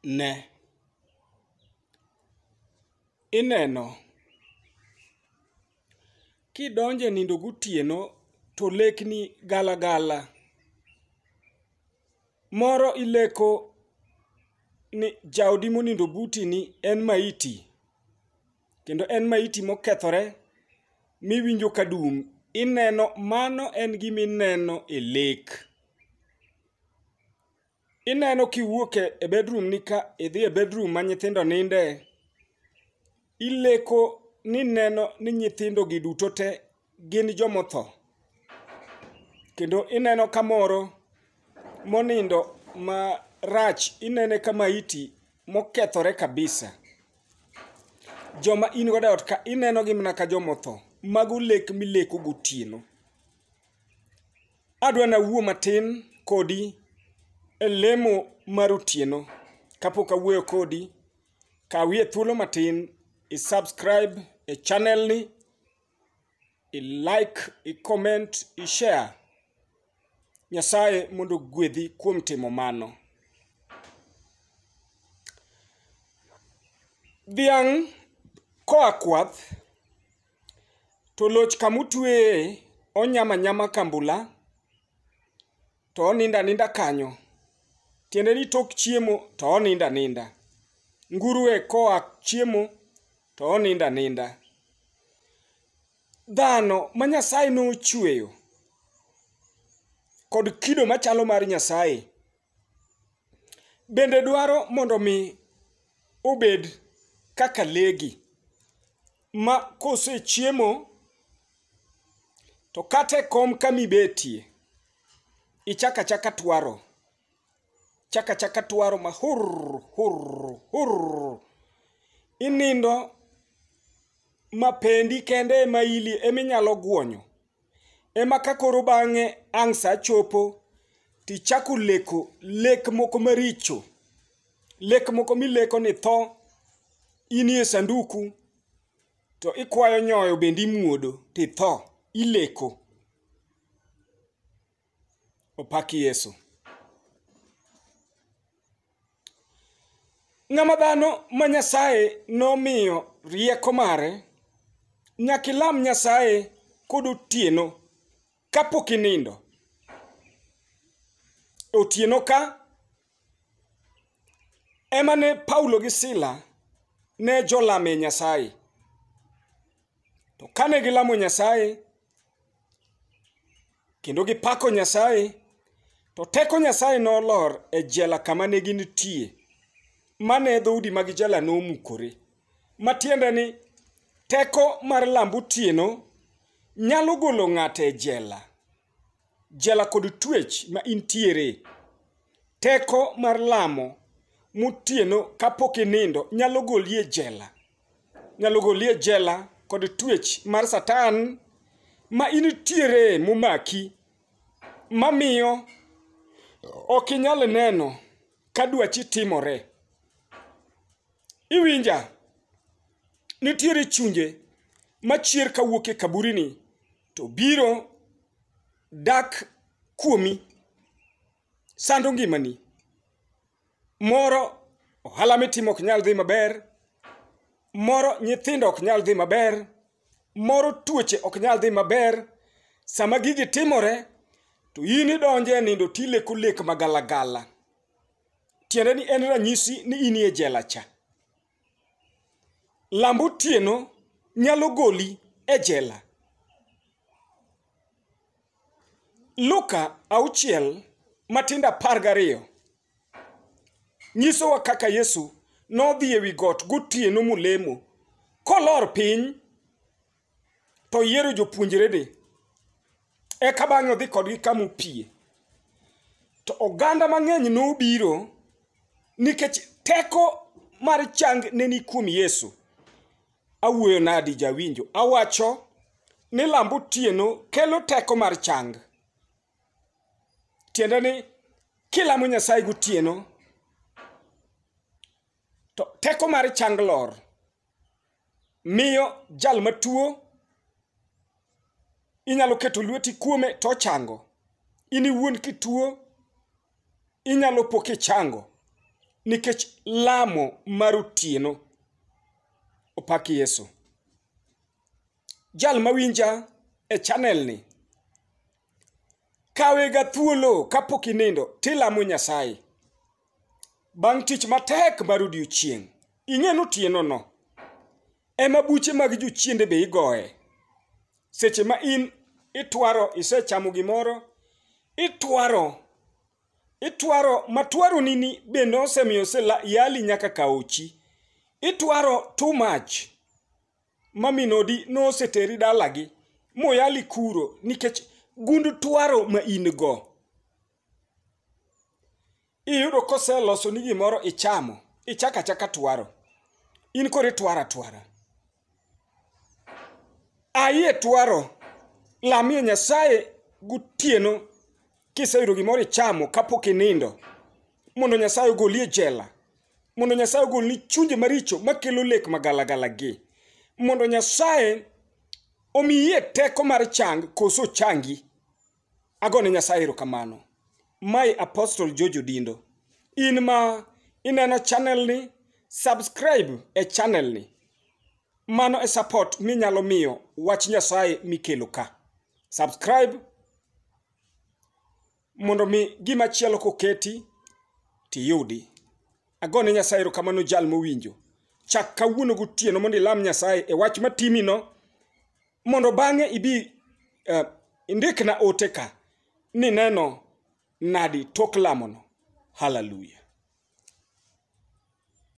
Ne. Ineno. Kidonje nindo gotieno to lekni gala gala. Moro ileko ni jaodi monindo buti ni en maiti. Kendo en maiti mokethore miwinjo kadum. Ineno mano en gimineno e lek. Ineno kiwuok e bedroom ni ka idhi e bedroom ma nyithindo ninde. Ileko ni neno ni nyithindo gi duto te gin jomotho. Kendo ineno kamoro monindo ma rach inene ka maiti mokethore kabisa. Joma in godo ot ka ineno gi mana ka jomotho. Mago lek mileko gotieno. Adwa na wuo matin kodi e lemo mar otieno. Kapok awuoyo kodi, kawie thuolo matin i-subscribe e channel ni, i-like, i-comment, i-share. Nyasaye mondo gwedhi kuom timo mano. Dhiang' koa kwath, to loch kamutweye onyama nyama kambula, to oninda ninda kanyo. Tiende ni tok chiemo to oninda ninda. Nguruwe koa chiemo to oninda ninda. Dhano ma Nyasaye nochweyo kod kido machalo mar Nyasaye bende dwaro mondo mi obed kaka legi ma kose chiemo to kate kom kamibetie ichaka chaka twaro. Chaka chaka twaro ma hurr. Inindo ma pendi kende ma ili eminyalo guonyo. Ema kakoro bang'e ang' sa chopo tichako leko lek moko maricho. Lek moko mileko ni tho inie sanduku to ikwayo nyoyo bendi imuodo ti tho ileko. Opaki Yesu. Ng'ama dhano ma Nyasaye nomiyo rieko mare, nyakilam Nyasaye kod otieno kapok inindo. Otieno ka ema ne Paulo gi Sila ne jolame Nyasaye. To kane gilamo Nyasaye kendo gipako Nyasaye, to teko Nyasaye nolor e jela kama ne gintie. Mane dhoudi mag jela nomukore. Matiende ni teko mar lambo otieno nyalo golo ng'ate e jela. Jela kod twech ma intiere. Teko mar lamo motieno kapok inindo nyalo goli e jela. Nyalo goli e jela kod twech mar Satan ma intiere momaki. Mamiyo ok inyal neno ka dwachi timore. Iwinja, nitiere chunje machier kawuok e kaburini to biro dak kuomi, sando ngimani. Moro ohala mitimo ok nyal dhi maber, moro nyithindo ok nyal dhi maber, moro tuoche ok nyal dhi maber. Sama gigi timore to in idonje nindo tileko lek magalagala. Tiende ni en ranyisi ni inie jela cha. Lambo otieno nyalo goli e jela. Luka 6 matinda 12 nyisowa kaka Yesu nodhi ewi got gotieno molemo. Kolor piny to yiero jopuonjrene. Eka bang'e odhi kodgi kamopie. To oganda mang'eny nobiro nikech teko mar chang ne ni kuom Yesu. Awuoyo nadi jawinjo. Awacho ni lambo otieno kelo teko mar chang. Tiende ni kilamo Nyasaye gotieno to teko mar chang lor. Miyo jal matuo inyalo keto lweti kuome to chango. Ini wuon kituo inyalo poke chango. nikech lamo mar otieno. Opak Yesu. Jal mawinja e channel ni, kawe ga thuolo kapok inindo tilamo Nyasaye. Bang' tich matek mar odiochieng', ing'eno otieno no ema buche mag jochiende be igoye. Seche ma in itwaro, isechamo gimoro, itwaro matwaro nini bende osemiyo yali nyaka kauchi. Itwaro too much maminodi no oseteri dalagi moyali kuro nikech gund twaro ma in go. Iyudo koseloso ni gimoro ichamo, ichaka chaka twaro. In kore twara. Ayie twaro, lamie Nyasaye gotieno kiseyudo gimoro ichamo kapok inindo, mondo Nyasaye ogolie jela, mondo Nyasaye ogolni chunje maricho makelo lek magalagala gi, mondo Nyasaye omiye teko mar chang koso changi. Agone Nyasaye erokamano. My Apostle Jojo Dindo. In ma ineno channel ni, subscribe e channel ni. Mano e support minyalo miyo wach Nyasaye mikelo ka. Subscribe mondo mi gima chielo koketi tiyudi. Agone Nyasaye erokamano jal mowinjo. Chak kawuono gotieno mondo ilam Nyasaye e wach matimi no, mondo bang'e ibi indikna ote ka ni neno nadi tok lamono. Hallelujah.